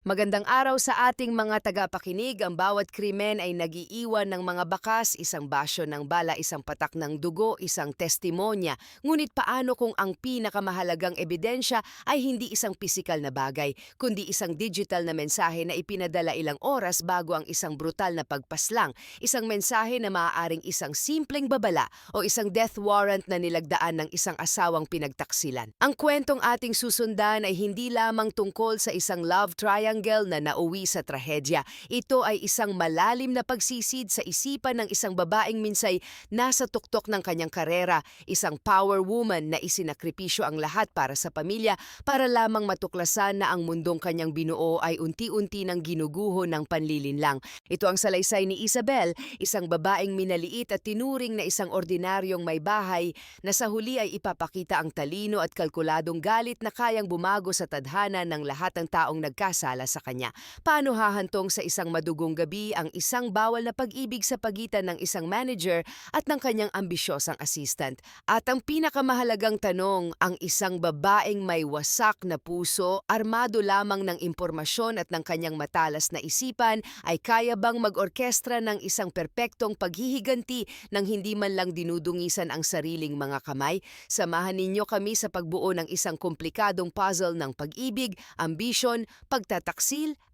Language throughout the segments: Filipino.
Magandang araw sa ating mga tagapakinig. Ang bawat krimen ay nagiiwan ng mga bakas, isang basyo ng bala, isang patak ng dugo, isang testimonya. Ngunit paano kung ang pinakamahalagang ebidensya ay hindi isang pisikal na bagay, kundi isang digital na mensahe na ipinadala ilang oras bago ang isang brutal na pagpaslang, isang mensahe na maaaring isang simpleng babala o isang death warrant na nilagdaan ng isang asawang pinagtaksilan. Ang kwentong ating susundan ay hindi lamang tungkol sa isang love triangle na nauwi sa trahedya. Ito ay isang malalim na pagsisid sa isipan ng isang babaeng minsay nasa tuktok ng kanyang karera, isang power woman na isinakripisyo ang lahat para sa pamilya para lamang matuklasan na ang mundong kanyang binuo ay unti-unti nang ginuguho ng panlilinlang. Ito ang salaysay ni Isabel, isang babaeng minaliit at tinuring na isang ordinaryong may bahay na sa huli ay ipapakita ang talino at kalkuladong galit na kayang bumago sa tadhana ng lahat ng taong nagkasala sa kanya. Paano hahantong sa isang madugong gabi ang isang bawal na pag-ibig sa pagitan ng isang manager at ng kanyang ambisyosang assistant? At ang pinakamahalagang tanong, ang isang babaeng may wasak na puso, armado lamang ng impormasyon at ng kanyang matalas na isipan, ay kaya bang mag-orkestra ng isang perpektong paghihiganti nang hindi man lang dinudungisan ang sariling mga kamay? Samahan ninyo kami sa pagbuo ng isang komplikadong puzzle ng pag-ibig, ambisyon, pagtataksil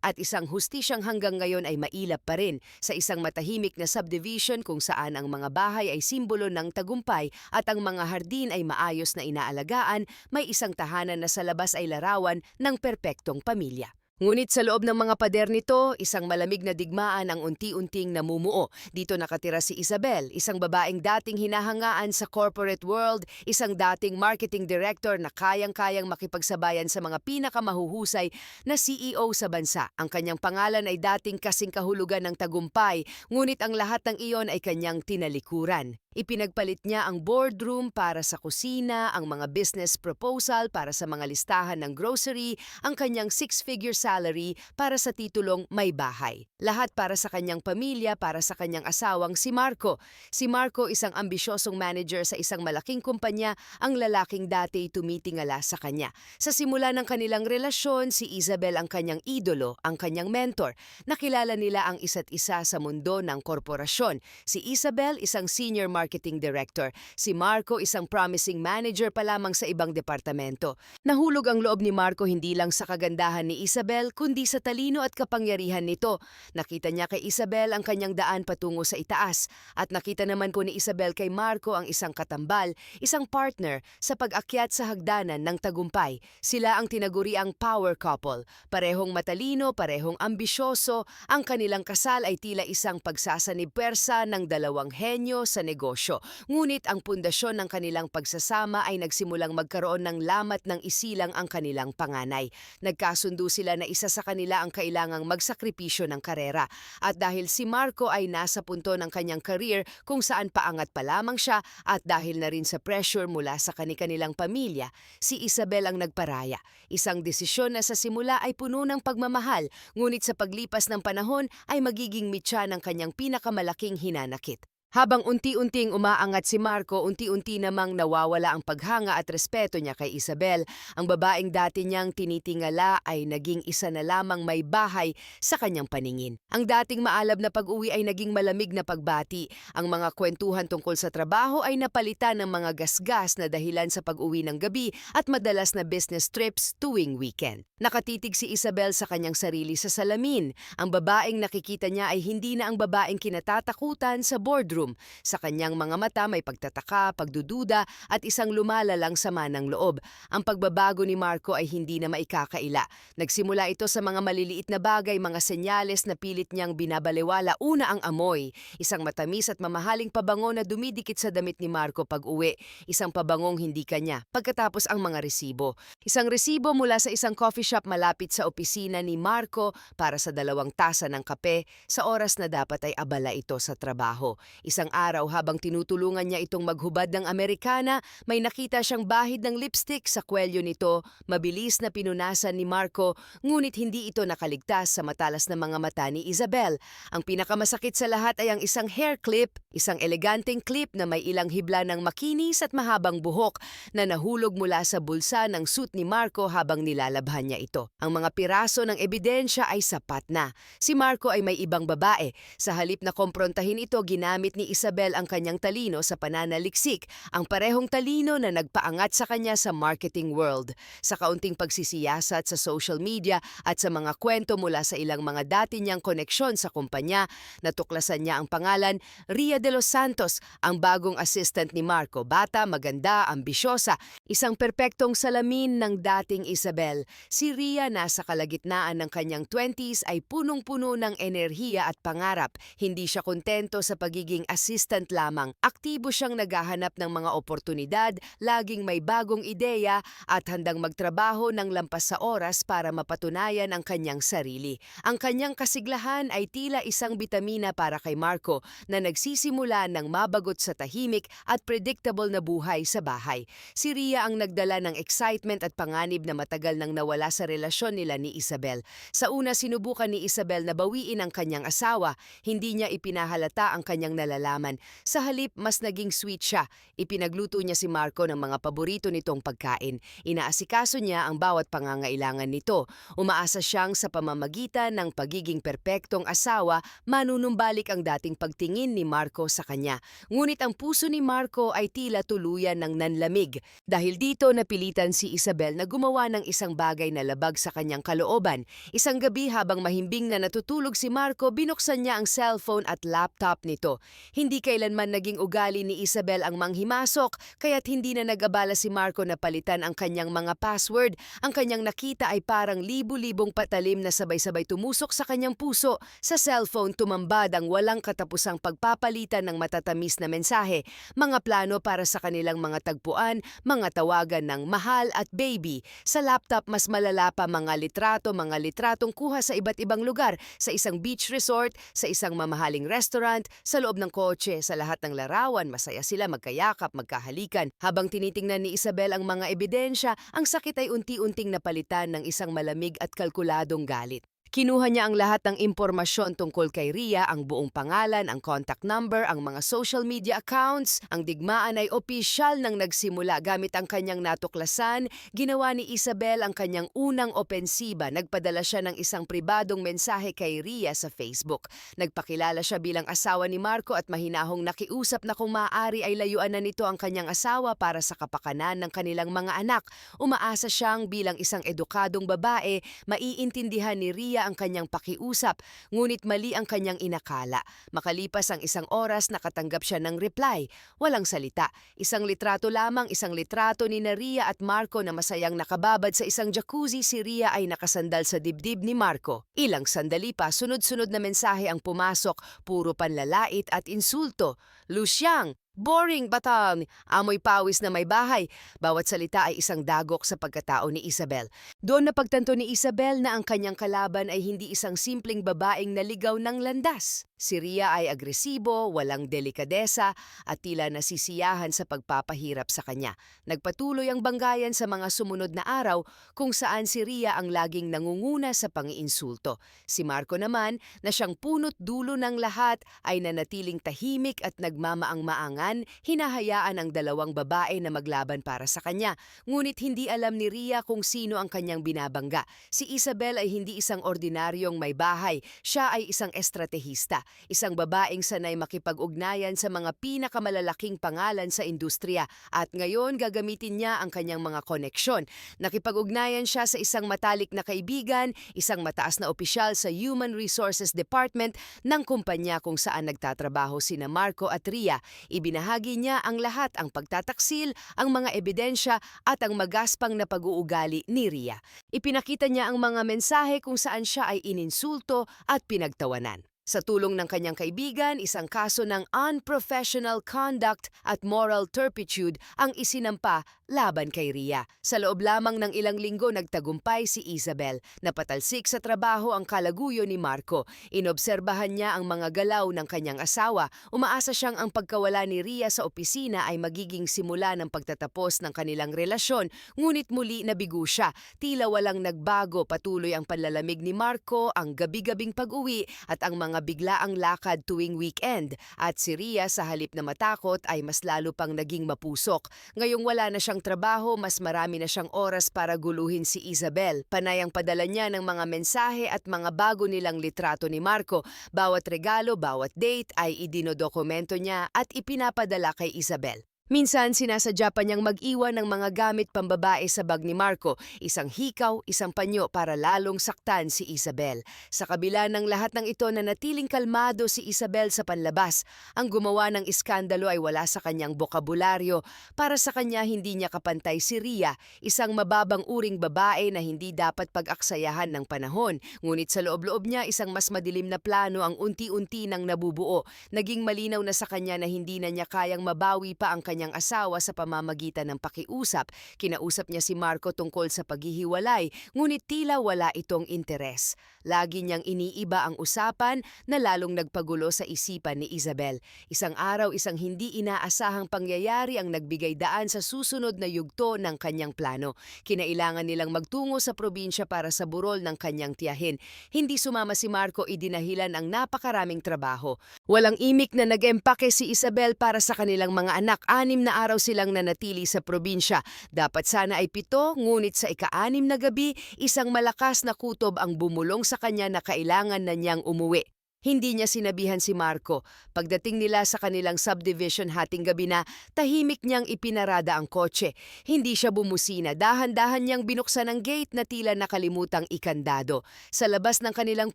at isang hustisyang hanggang ngayon ay mailap pa rin sa isang matahimik na subdivision kung saan ang mga bahay ay simbolo ng tagumpay at ang mga hardin ay maayos na inaalagaan, may isang tahanan na sa labas ay larawan ng perpektong pamilya. Ngunit sa loob ng mga pader nito, isang malamig na digmaan ang unti-unting namumuo. Dito nakatira si Isabel, isang babaeng dating hinahangaan sa corporate world, isang dating marketing director na kayang-kayang makipagsabayan sa mga pinakamahuhusay na CEO sa bansa. Ang kanyang pangalan ay dating kasing kahulugan ng tagumpay, ngunit ang lahat ng iyon ay kanyang tinalikuran. Ipinagpalit niya ang boardroom para sa kusina, ang mga business proposal para sa mga listahan ng grocery, ang kanyang six-figure salary para sa titulong may bahay. Lahat para sa kanyang pamilya, para sa kanyang asawang si Marco. Si Marco, isang ambisyosong manager sa isang malaking kumpanya, ang lalaking dati tumitingala sa kanya. Sa simula ng kanilang relasyon, si Isabel ang kanyang idolo, ang kanyang mentor. Nakilala nila ang isa't isa sa mundo ng korporasyon. Si Isabel, isang senior marketing director. Si Marco, isang promising manager pa lamang sa ibang departamento. Nahulog ang loob ni Marco hindi lang sa kagandahan ni Isabel, kundi sa talino at kapangyarihan nito. Nakita niya kay Isabel ang kanyang daan patungo sa itaas, at nakita naman po ni Isabel kay Marco ang isang katambal, isang partner sa pag-akyat sa hagdanan ng tagumpay. Sila ang tinaguriang power couple. Parehong matalino, parehong ambisyoso, ang kanilang kasal ay tila isang pagsasanib pwersa ng dalawang henyo sa negosyo. Ngunit ang pundasyon ng kanilang pagsasama ay nagsimulang magkaroon ng lamat ng isilang ang kanilang panganay. Nagkasundo sila na isa sa kanila ang kailangang magsakripisyo ng karera. At dahil si Marco ay nasa punto ng kanyang career kung saan paangat pa lamang siya, at dahil na rin sa pressure mula sa kanilang pamilya, si Isabel ang nagparaya. Isang desisyon na sa simula ay puno ng pagmamahal, ngunit sa paglipas ng panahon ay magiging mitya ng kanyang pinakamalaking hinanakit. Habang unti-unting umaangat si Marco, unti-unti namang nawawala ang paghanga at respeto niya kay Isabel. Ang babaeng dati niyang tinitingala ay naging isa na lamang may bahay sa kanyang paningin. Ang dating maalab na pag-uwi ay naging malamig na pagbati. Ang mga kwentuhan tungkol sa trabaho ay napalitan ng mga gasgas na dahilan sa pag-uwi ng gabi at madalas na business trips tuwing weekend. Nakatitig si Isabel sa kanyang sarili sa salamin. Ang babaeng nakikita niya ay hindi na ang babaeng kinatatakutan sa boardroom. Sa kanyang mga mata may pagtataka, pagdududa at isang lumalalang sama ng loob. Ang pagbabago ni Marco ay hindi na maikakaila. Nagsimula ito sa mga maliliit na bagay, mga senyales na pilit niyang binabalewala. Una, ang amoy. Isang matamis at mamahaling pabango na dumidikit sa damit ni Marco pag-uwi. Isang pabangong hindi kanya. Pagkatapos ang mga resibo. Isang resibo mula sa isang coffee shop malapit sa opisina ni Marco para sa 2 tasa ng kape sa oras na dapat ay abala ito sa trabaho. Isang araw habang tinutulungan niya itong maghubad ng Amerikana, may nakita siyang bahid ng lipstick sa kwelyo nito. Mabilis na pinunasan ni Marco, ngunit hindi ito nakaligtas sa matalas na mga mata ni Isabel. Ang pinakamasakit sa lahat ay ang isang hair clip, isang eleganteng clip na may ilang hibla ng makinis at mahabang buhok na nahulog mula sa bulsa ng suit ni Marco habang nilalabhan niya ito. Ang mga piraso ng ebidensya ay sapat na. Si Marco ay may ibang babae. Sa halip na komprontahin ito, ginamit ni Isabel ang kanyang talino sa pananaliksik, ang parehong talino na nagpaangat sa kanya sa marketing world. Sa kaunting pagsisiyasat sa social media at sa mga kwento mula sa ilang mga dati niyang koneksyon sa kumpanya, natuklasan niya ang pangalan Ria de los Santos, ang bagong assistant ni Marco. Bata, maganda, ambisyosa, isang perpektong salamin ng dating Isabel. Si Ria, nasa kalagitnaan ng kanyang 20s, ay punong-puno ng enerhiya at pangarap. Hindi siya kontento sa pagiging assistant lamang. Aktibo siyang naghahanap ng mga oportunidad, laging may bagong ideya at handang magtrabaho ng lampas sa oras para mapatunayan ang kanyang sarili. Ang kanyang kasiglahan ay tila isang bitamina para kay Marco na nagsisimula ng mabagot sa tahimik at predictable na buhay sa bahay. Si Ria ang nagdala ng excitement at panganib na matagal nang nawala sa relasyon nila ni Isabel. Sa una, sinubukan ni Isabel na bawiin ang kanyang asawa. Hindi niya ipinahalata ang kanyang nalalaman. Sa halip, mas naging sweet siya. Ipinagluto niya si Marco ng mga paborito nitong pagkain. Inaasikaso niya ang bawat pangangailangan nito. Umaasa siyang sa pamamagitan ng pagiging perpektong asawa, manunumbalik ang dating pagtingin ni Marco sa kanya. Ngunit ang puso ni Marco ay tila tuluyan ng nanlamig. Dahil dito, napilitan si Isabel na gumawa ng isang bagay na labag sa kanyang kalooban. Isang gabi habang mahimbing na natutulog si Marco, binuksan niya ang cellphone at laptop nito. Hindi kailanman naging ugali ni Isabel ang manghimasok, kaya't hindi na nag-abala si Marco na palitan ang kanyang mga password. Ang kanyang nakita ay parang libu-libong patalim na sabay-sabay tumusok sa kanyang puso. Sa cellphone, tumambad ang walang katapusang pagpapalitan ng matatamis na mensahe, mga plano para sa kanilang mga tagpuan, mga tawagan ng mahal at baby. Sa laptop, mas malala pa, mga litratong kuha sa iba't ibang lugar, sa isang beach resort, sa isang mamahaling restaurant, sa loob ng kotse, sa lahat ng larawan, masaya sila magkayakap, magkahalikan. Habang tinitingnan ni Isabel ang mga ebidensya, ang sakit ay unti-unting napalitan ng isang malamig at kalkuladong galit. Kinuha niya ang lahat ng impormasyon tungkol kay Ria, ang buong pangalan, ang contact number, ang mga social media accounts. Ang digmaan ay opisyal nang nagsimula. Gamit ang kanyang natuklasan, ginawa ni Isabel ang kanyang unang opensiba. Nagpadala siya ng isang pribadong mensahe kay Ria sa Facebook. Nagpakilala siya bilang asawa ni Marco at mahinahong nakiusap na kung maaari ay layuan na nito ang kanyang asawa para sa kapakanan ng kanilang mga anak. Umaasa siyang bilang isang edukadong babae, maiintindihan ni Ria ang kanyang pakiusap, ngunit mali ang kanyang inakala. Makalipas ang isang oras, nakatanggap siya ng reply. Walang salita. Isang litrato lamang, isang litrato ni Ria at Marco na masayang nakababad sa isang jacuzzi. Si Ria ay nakasandal sa dibdib ni Marco. Ilang sandali pa, sunod-sunod na mensahe ang pumasok, puro panlalait at insulto. Lusyang, boring, batang, amoy pawis na may bahay. Bawat salita ay isang dagok sa pagkatao ni Isabel. Doon napagtanto ni Isabel na ang kanyang kalaban ay hindi isang simpleng babaeng naligaw ng landas. Si Ria ay agresibo, walang delikadesa at tila nasisiyahan sa pagpapahirap sa kanya. Nagpatuloy ang banggayan sa mga sumunod na araw kung saan si Ria ang laging nangunguna sa pangiinsulto. Si Marco naman, na siyang punot dulo ng lahat, ay nanatiling tahimik at nagmamaang-maangan, hinahayaan ang dalawang babae na maglaban para sa kanya. Ngunit hindi alam ni Ria kung sino ang kanyang binabangga. Si Isabel ay hindi isang ordinaryong may bahay, siya ay isang estratehista. Isang babaeng sanay makipag-ugnayan sa mga pinakamalalaking pangalan sa industriya at ngayon gagamitin niya ang kanyang mga koneksyon. Nakipag-ugnayan siya sa isang matalik na kaibigan, isang mataas na opisyal sa Human Resources Department ng kumpanya kung saan nagtatrabaho sina Marco at Ria. Ibinahagi niya ang lahat, ang pagtataksil, ang mga ebidensya at ang magaspang na pag-uugali ni Ria. Ipinakita niya ang mga mensahe kung saan siya ay ininsulto at pinagtawanan. Sa tulong ng kanyang kaibigan, isang kaso ng unprofessional conduct at moral turpitude ang isinampa laban kay Ria. Sa loob lamang ng ilang linggo nagtagumpay si Isabel. Napatalsik sa trabaho ang kalaguyo ni Marco. Inobserbahan niya ang mga galaw ng kanyang asawa. Umaasa siyang ang pagkawala ni Ria sa opisina ay magiging simula ng pagtatapos ng kanilang relasyon. Ngunit muli nabigo siya. Tila walang nagbago, patuloy ang panlalamig ni Marco, ang gabi-gabing pag-uwi at ang mga biglaang lakad tuwing weekend. At si Ria sa halip na matakot ay mas lalo pang naging mapusok. Ngayong wala na siyang trabaho, mas marami na siyang oras para guluhin si Isabel. Panay ang padala niya ng mga mensahe at mga bago nilang litrato ni Marco. Bawat regalo, bawat date ay idinodokumento niya at ipinapadala kay Isabel. Minsan sinasadya pa niyang mag-iwan ng mga gamit pambabae sa bag ni Marco, isang hikaw, isang panyo para lalong saktan si Isabel. Sa kabila ng lahat ng ito nanatiling kalmado si Isabel sa panlabas. Ang gumawa ng iskandalo ay wala sa kanyang bokabularyo. Para sa kanya hindi niya kapantay si Ria, isang mababang uring babae na hindi dapat pag-aksayahan ng panahon. Ngunit sa loob-loob niya isang mas madilim na plano ang unti-unti nang nabubuo. Naging malinaw na sa kanya na hindi na niya kayang mabawi pa ang kanyang asawa sa pamamagitan ng pakiusap. Kinausap niya si Marco tungkol sa paghihiwalay, ngunit tila wala itong interes. Lagi niyang iniiba ang usapan na lalong nagpagulo sa isipan ni Isabel. Isang araw, isang hindi inaasahang pangyayari ang nagbigay daan sa susunod na yugto ng kanyang plano. Kinailangan nilang magtungo sa probinsya para sa burol ng kanyang tiyahin. Hindi sumama si Marco, idinahilan ang napakaraming trabaho. Walang imik na nag-empake si Isabel para sa kanilang mga anak. 6 na araw silang nanatili sa probinsya. Dapat sana ay 7, ngunit sa ika-6 na gabi, isang malakas na kutob ang bumulong sa kanya na kailangan na niyang umuwi. Hindi niya sinabihan si Marco. Pagdating nila sa kanilang subdivision hating gabi na, tahimik niyang ipinarada ang kotse. Hindi siya bumusina. Dahan-dahan niyang binuksan ang gate na tila nakalimutang ikandado. Sa labas ng kanilang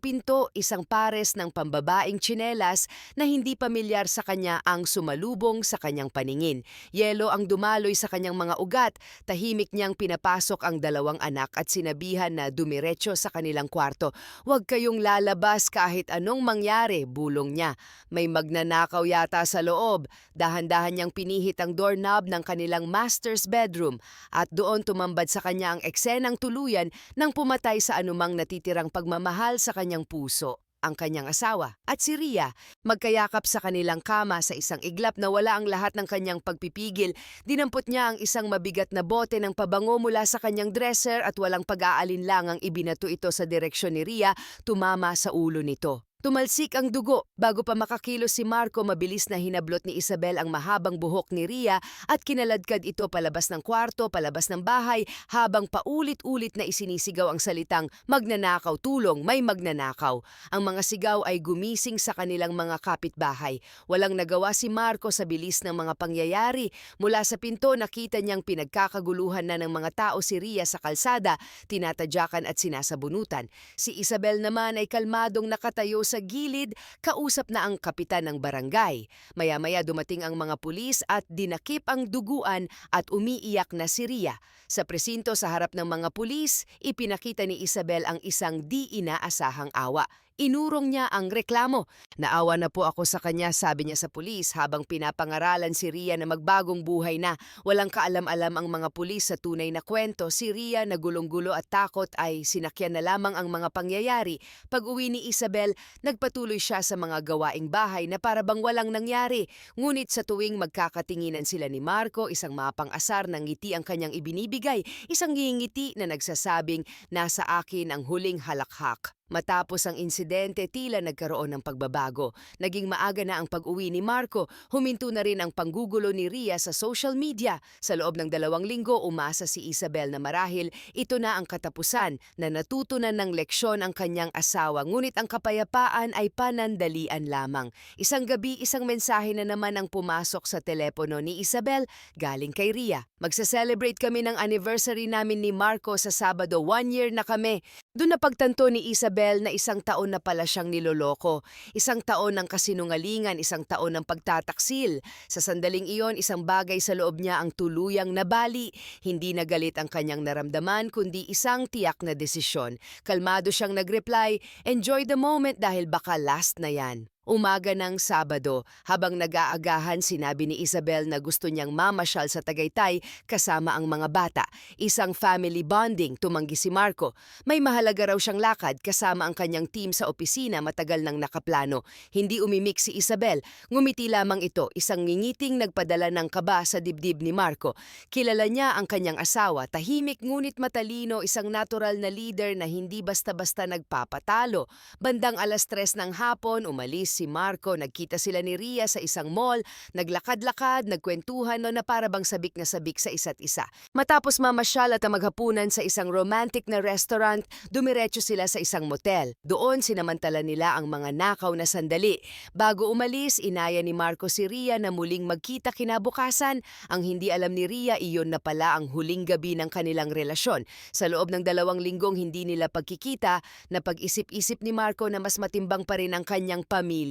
pinto, isang pares ng pambabaing tsinelas na hindi pamilyar sa kanya ang sumalubong sa kanyang paningin. Yelo ang dumaloy sa kanyang mga ugat. Tahimik niyang pinapasok ang 2 anak at sinabihan na dumiretso sa kanilang kwarto. "Huwag kayong lalabas kahit anong mangyari," bulong niya. May magnanakaw yata sa loob. Dahan-dahan niyang pinihit ang doorknob ng kanilang master's bedroom at doon tumambad sa kanya ang eksenang tuluyan nang pumatay sa anumang natitirang pagmamahal sa kanyang puso. Ang kanyang asawa at si Ria, magkayakap sa kanilang kama sa isang iglap na wala ang lahat ng kanyang pagpipigil. Dinampot niya ang isang mabigat na bote ng pabango mula sa kanyang dresser at walang pag-aalinlangang ibinato ito sa direksyon ni Ria, tumama sa ulo nito. Tumalsik ang dugo. Bago pa makakilos si Marco, mabilis na hinablot ni Isabel ang mahabang buhok ni Ria at kinaladkad ito palabas ng kwarto, palabas ng bahay, habang paulit-ulit na isinisigaw ang salitang "Magnanakaw, tulong, may magnanakaw." Ang mga sigaw ay gumising sa kanilang mga kapitbahay. Walang nagawa si Marco sa bilis ng mga pangyayari. Mula sa pinto, nakita niyang pinagkakaguluhan na ng mga tao si Ria sa kalsada, tinatadyakan at sinasabunutan. Si Isabel naman ay kalmadong nakatayo sa gilid, kausap na ang kapitan ng barangay. Maya-maya dumating ang mga pulis at dinakip ang duguan at umiiyak na si Ria. Sa presinto sa harap ng mga pulis, ipinakita ni Isabel ang isang di inaasahang awa. Inurong niya ang reklamo. "Naawa na po ako sa kanya," sabi niya sa pulis habang pinapangaralan si Ria na magbagong buhay na. Walang kaalam-alam ang mga pulis sa tunay na kwento. Si Ria na gulong-gulo at takot ay sinakyan na lamang ang mga pangyayari. Pag-uwi ni Isabel, nagpatuloy siya sa mga gawaing bahay na para bang walang nangyari. Ngunit sa tuwing magkakatinginan sila ni Marco, isang mapang-asar na ngiti ang kanyang ibinibigay. Isang ngingiti na nagsasabing, "Nasa akin ang huling halakhak." Matapos ang insidente, tila nagkaroon ng pagbabago. Naging maaga na ang pag-uwi ni Marco. Huminto na rin ang panggugulo ni Ria sa social media. Sa loob ng 2 linggo, umasa si Isabel na marahil ito na ang katapusan, na natutunan ng leksyon ang kanyang asawa. Ngunit ang kapayapaan ay panandalian lamang. Isang gabi, isang mensahe na naman ang pumasok sa telepono ni Isabel galing kay Ria. "Magsa-celebrate kami ng anniversary namin ni Marco sa Sabado. 1 year na kami." Doon napagtanto ni Isabel Isabel na 1 taon na pala siyang niloloko. 1 taon ng kasinungalingan, 1 taon ng pagtataksil. Sa sandaling iyon, isang bagay sa loob niya ang tuluyang nabali. Hindi na galit ang kanyang naramdaman, kundi isang tiyak na desisyon. Kalmado siyang nag-reply, "Enjoy the moment dahil baka last na yan." Umaga ng Sabado, habang nag-aagahan, sinabi ni Isabel na gusto niyang mamasyal sa Tagaytay kasama ang mga bata. Isang family bonding, tumanggi si Marco. May mahalaga raw siyang lakad kasama ang kanyang team sa opisina, matagal nang nakaplano. Hindi umimik si Isabel, ngumiti lamang ito, isang ngingiting nagpadala ng kaba sa dibdib ni Marco. Kilala niya ang kanyang asawa, tahimik ngunit matalino, isang natural na leader na hindi basta-basta nagpapatalo. Bandang 3:00 ng hapon, umalis si Marco, nagkita sila ni Ria sa isang mall, naglakad-lakad, nagkwentuhan na para bang sabik na sabik sa isa't isa. Matapos mamasyal at maghapunan sa isang romantic na restaurant, dumiretso sila sa isang motel. Doon sinamantala nila ang mga nakaw na sandali. Bago umalis, inaya ni Marco si Ria na muling magkita kinabukasan. Ang hindi alam ni Ria, iyon na pala ang huling gabi ng kanilang relasyon. Sa loob ng 2 linggong hindi nila pagkikita, napag-isip-isip ni Marco na mas matimbang pa rin ang kanyang pamilya.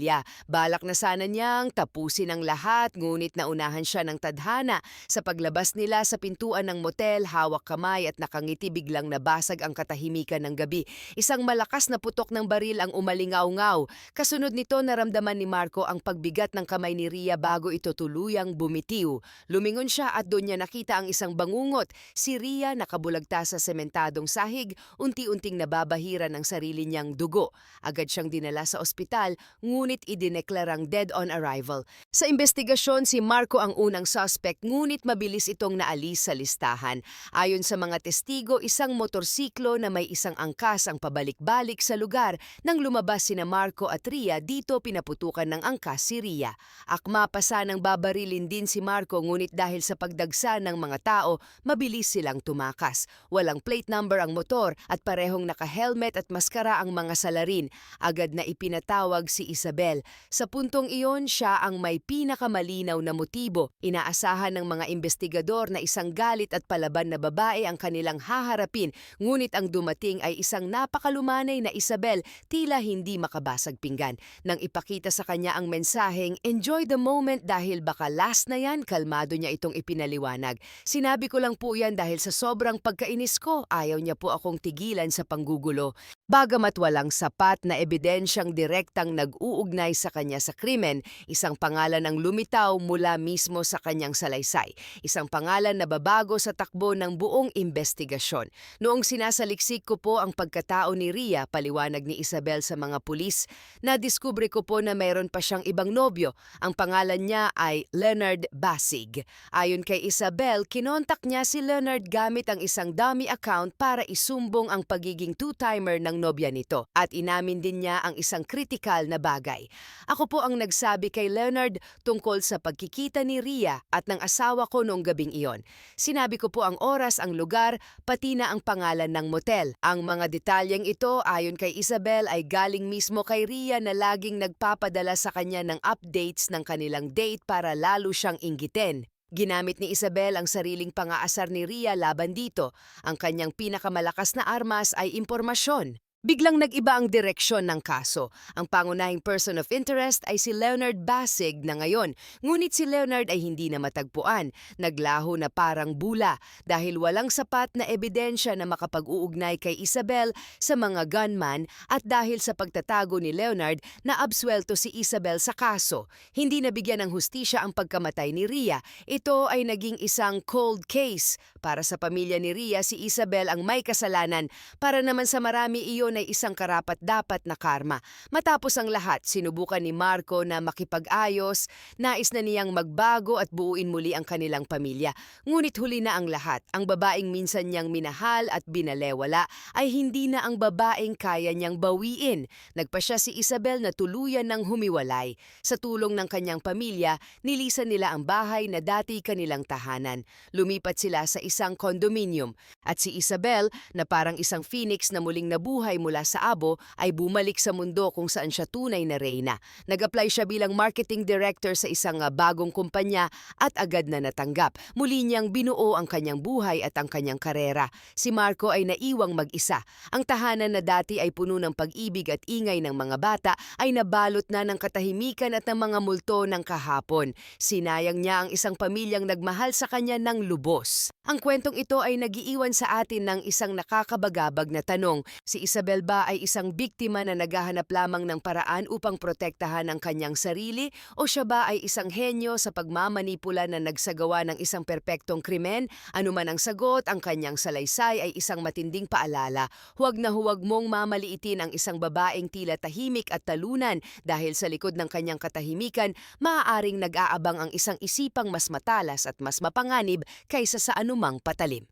Balak na sana niyang tapusin ang lahat, ngunit naunahan siya ng tadhana. Sa paglabas nila sa pintuan ng motel, hawak kamay at nakangiti, biglang nabasag ang katahimikan ng gabi. Isang malakas na putok ng baril ang umalingaw-ngaw. Kasunod nito, naramdaman ni Marco ang pagbigat ng kamay ni Ria bago ito tuluyang bumitiw. Lumingon siya at doon niya nakita ang isang bangungot. Si Ria nakabulagta sa sementadong sahig, unti-unting nababahira ng sarili niyang dugo. Agad siyang dinala sa ospital, ngunit idineklarang dead on arrival. Sa investigasyon, si Marco ang unang suspect, ngunit mabilis itong naalis sa listahan. Ayon sa mga testigo, isang motorsiklo na may isang angkas ang pabalik-balik sa lugar. Nang lumabas sina Marco at Ria, dito pinaputukan ng angkas si Ria. Akma pa sanang babarilin din si Marco, ngunit dahil sa pagdagsa ng mga tao, mabilis silang tumakas. Walang plate number ang motor at parehong naka-helmet at maskara ang mga salarin. Agad na ipinatawag si Isabel. Sa puntong iyon, siya ang may pinakamalinaw na motibo. Inaasahan ng mga investigador na isang galit at palaban na babae ang kanilang haharapin, ngunit ang dumating ay isang napakalumanay na Isabel, tila hindi makabasag pinggan. Nang ipakita sa kanya ang mensaheng, "Enjoy the moment dahil baka last na yan," kalmado niya itong ipinaliwanag. "Sinabi ko lang po yan dahil sa sobrang pagkainis ko, ayaw niya po akong tigilan sa panggugulo." Bagamat walang sapat na ebidensyang direktang nag-uugnay sa kanya sa krimen, isang pangalan ang lumitaw mula mismo sa kanyang salaysay. Isang pangalan na babago sa takbo ng buong investigasyon. Noong sinasaliksik ko po ang pagkatao ni Ria, paliwanag ni Isabel sa mga pulis, nadiskubre ko po na mayroon pa siyang ibang nobyo. Ang pangalan niya ay Leonard Basig. Ayon kay Isabel, kinontak niya si Leonard gamit ang isang dummy account para isumbong ang pagiging two-timer ng nobya nito, at inamin din niya ang isang kritikal na bagay. "Ako po ang nagsabi kay Leonard tungkol sa pagkikita ni Ria at ng asawa ko noong gabing iyon. Sinabi ko po ang oras, ang lugar, pati na ang pangalan ng motel. Ang mga detalyeng ito, ayon kay Isabel, ay galing mismo kay Ria na laging nagpapadala sa kanya ng updates ng kanilang date para lalo siyang inggitin." Ginamit ni Isabel ang sariling pang-aasar ni Ria laban dito. Ang kanyang pinakamalakas na armas ay impormasyon. Biglang nag-iba ang direksyon ng kaso. Ang pangunahing person of interest ay si Leonard Basig na ngayon. Ngunit si Leonard ay hindi na matagpuan. Naglaho na parang bula dahil walang sapat na ebidensya na makapag-uugnay kay Isabel sa mga gunman, at dahil sa pagtatago ni Leonard, naabsuelto si Isabel sa kaso. Hindi nabigyan ng hustisya ang pagkamatay ni Ria. Ito ay naging isang cold case. Para sa pamilya ni Ria, si Isabel ang may kasalanan. Para naman sa marami, iyon ay isang karapat-dapat na karma. Matapos ang lahat, sinubukan ni Marco na makipag-ayos, nais na niyang magbago at buuin muli ang kanilang pamilya. Ngunit huli na ang lahat. Ang babaeng minsan niyang minahal at binalewala ay hindi na ang babaeng kaya niyang bawiin. Nagpasya si Isabel na tuluyan ng humiwalay. Sa tulong ng kanyang pamilya, nilisan nila ang bahay na dati kanilang tahanan. Lumipat sila sa isang condominium. At si Isabel, na parang isang phoenix na muling nabuhay nagsimula sa abo ay bumalik sa mundo kung saan siya tunay na reyna. Nag-apply siya bilang marketing director sa isang bagong kumpanya at agad na natanggap. Muli niyang binuo ang kanyang buhay at ang kanyang karera. Si Marco ay naiwang mag-isa. Ang tahanan na dati ay puno ng pag-ibig at ingay ng mga bata ay nabalot na ng katahimikan at ng mga multo ng kahapon. Sinayang niya ang isang pamilyang nagmahal sa kanya ng lubos. Ang kwentong ito ay nagiiwan sa atin ng isang nakakabagabag na tanong. Si Isabel ba ay isang biktima na naghahanap lamang ng paraan upang protektahan ang kanyang sarili o siya ba ay isang henyo sa pagmamanipula na nagsagawa ng isang perpektong krimen? Anuman ang sagot, ang kanyang salaysay ay isang matinding paalala. Huwag na huwag mong mamaliitin ang isang babaeng tila tahimik at talunan dahil sa likod ng kanyang katahimikan, maaaring nag-aabang ang isang isipang mas matalas at mas mapanganib kaysa sa anumang patalim.